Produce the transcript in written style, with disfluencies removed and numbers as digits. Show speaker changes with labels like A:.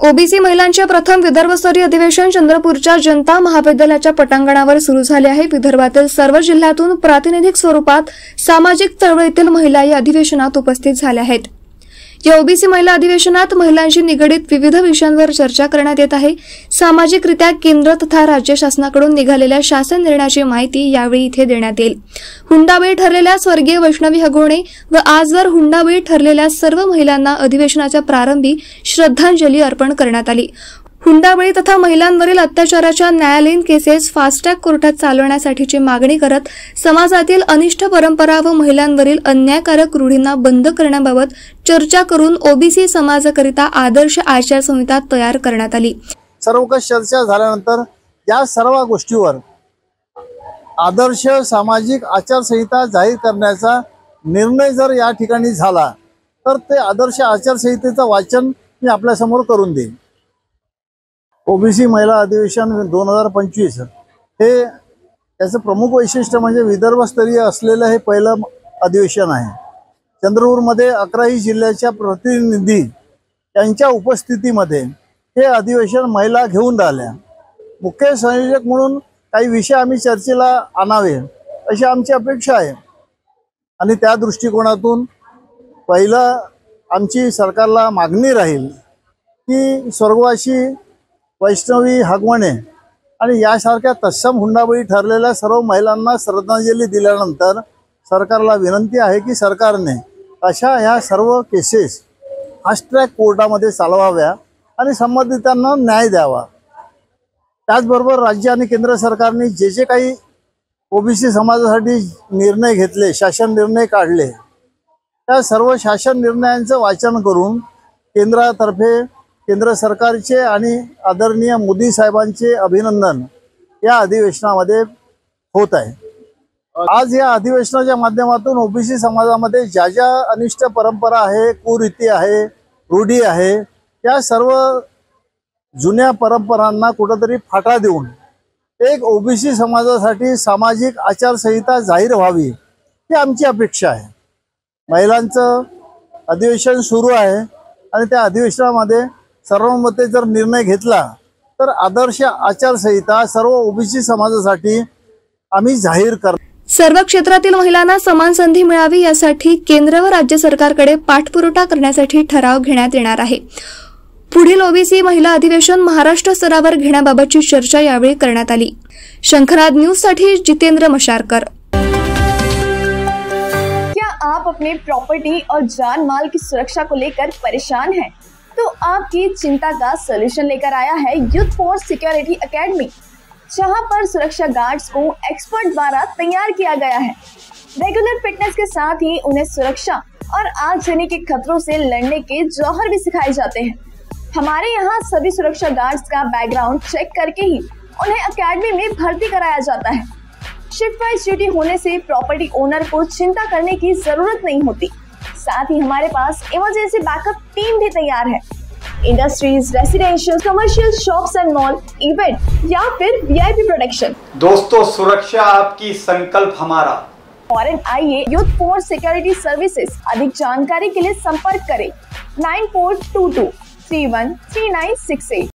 A: OBC महिलांचे प्रथम विदर्भस्तरीय अधिवेशन चंद्रपूरच्या जनता महाविद्यालयाच्या पटांगणावर सुरू झाले आहे। विदर्भातील सर्व जिल्ह्यातून प्रातिनिधिक स्वरूपात सामाजिक चळवळीतील महिला या अधिवेशनात उपस्थित झाल्या आहेत। या ओबीसी महिला अधिवेशनात महिलांशी निगडित विविध विषयांवर चर्चा करण्यात येत आहे। सामाजिकरित्या केंद्र तथा राज्य शासनाकडून निघालेल्या शासन निर्णयाची माहिती यावेळी इथे देण्यात येईल। हुंडाबळी ठरलेल्या स्वर्गीय वैष्णवी हगवणे व आजवर हुंडाबळी ठरलेल्या सर्व महिलांना अधिवेशनाच्या प्रारंभी श्रद्धांजली अर्पण करण्यात आली। हुंडाबळी तथा महिलांवरील अत्याचाराच्या न्यायालयीन केसेस फास्ट ट्रॅक कोर्टात चालवण्यासाठीची मागणी करत समाजातील अनिष्ट परंपरा व महिलांवरील अन्यायकारक रूढींना बंद करण्याबाबत चर्चा करून ओबीसी समाजाकरिता आदर्श आचारसंहिता तयार करण्यात आली।
B: सर्वकष चर्चा झाल्यानंतर या सर्व गोष्टीवर आदर्श सामाजिक आचारसंहिता जाहीर करण्याचा निर्णय जर या ठिकाणी झाला तर ते आदर्श आचारसंहितेचं वाचन मी आपल्या समोर करून देईन। ओबीसी महिला अधिवेशन 2025 हे त्याचं प्रमुख वैशिष्ट्य म्हणजे विदर्भस्तरीय असलेलं हे पहिलं अधिवेशन आहे। चंद्रपूरमध्ये 11 जिल्ह्याच्या प्रतिनिधी यांच्या उपस्थितीमध्ये हे अधिवेशन महिला घेऊन राहिल्या। मुख्य संयोजक म्हणून काही विषय आम्ही चर्चेला आणावे अशी आमची अपेक्षा आहे आणि त्या दृष्टिकोनातून पहिलं आमची सरकारला मागणी राहील की स्वर्गवासी वैष्णवी हगवणे आणि यासारख्या तत्सम हुंडाबळी ठरलेल्या सर्व महिलांना श्रद्धांजली दिल्यानंतर सरकारला विनंती आहे की सरकारने अशा ह्या सर्व केसेस फास्ट ट्रॅक कोर्टामध्ये चालवाव्या आणि संबंधितांना न्याय द्यावा। त्याचबरोबर राज्य आणि केंद्र सरकारने जे काही ओबीसी समाजासाठी निर्णय घेतले, शासन निर्णय काढले, त्या सर्व शासन निर्णयांचं वाचन करून केंद्रातर्फे केंद्र सरकारचे आणि आदरणीय मोदी साहेबांचे अभिनंदन या अधिवेशनामध्ये होत आहे। आज या अधिवेशनाच्या माध्यमातून ओबीसी समाजामध्ये ज्या ज्या अनिष्ट परंपरा आहे, कुरीती आहे, रूढी आहे, या सर्व जुन्या परंपरांना कुठेतरी फाटा देऊन एक ओबीसी समाजासाठी सामाजिक आचारसंहिता जाहीर व्हावी ही आमची अपेक्षा आहे। महिलांचं अधिवेशन सुरू आहे आणि त्या अधिवेशनामध्ये सर्वानुमते जर निर्णय घेतला तर आदर्श आचारसंहिता सर्व ओबीसी समाजासाठी आम्ही जाहीर कर।
A: सर्व क्षेत्रातील महिलांना समान संधी मिळावी यासाठी केंद्र व राज्य सरकारकडे पाठपुरावा करण्यासाठी ठराव घेण्यात येणार आहे। पुढील ओबीसी महिला अधिवेशन महाराष्ट्र स्तरावर घेण्याबाबतची चर्चा यावेळी करण्यात आली। शंखनाद न्यूज साठी जितेंद्र मशारकर।
C: क्या आप अपने प्रॉपर्टी और जान माल की सुरक्षा को लेकर परेशान हैं? तो आपकी चिंता का सलूशन लेकर आया है यूथ फोर्स सिक्योरिटी एकेडमी, जहां पर सुरक्षा गार्ड्स को एक्सपर्ट द्वारा तैयार किया गया है। रेगुलर फिटनेस के साथ ही उन्हें सुरक्षा और आगजनी के खतरों से लड़ने के जौहर भी सिखाए जाते हैं। हमारे यहाँ सभी सुरक्षा गार्ड्स का बैकग्राउंड चेक करके ही उन्हें एकेडमी में भर्ती कराया जाता है। शिफ्ट वाइज ड्यूटी होने से प्रॉपर्टी ओनर को चिंता करने की जरूरत नहीं होती। साथ ही हमारे पास इमरजेंसी बैकअप टीम भी तैयार है। Industries, residential, commercial, shops end mall, event या फिर वीआईपी प्रोटेक्शन।
D: दोस्तों, सुरक्षा आपकी, संकल्प हमारा।
C: फॉरेन आइए यूथ फोर्स सिक्योरिटी सर्विसेज। अधिक जानकारी के लिए संपर्क करें 9422 313968।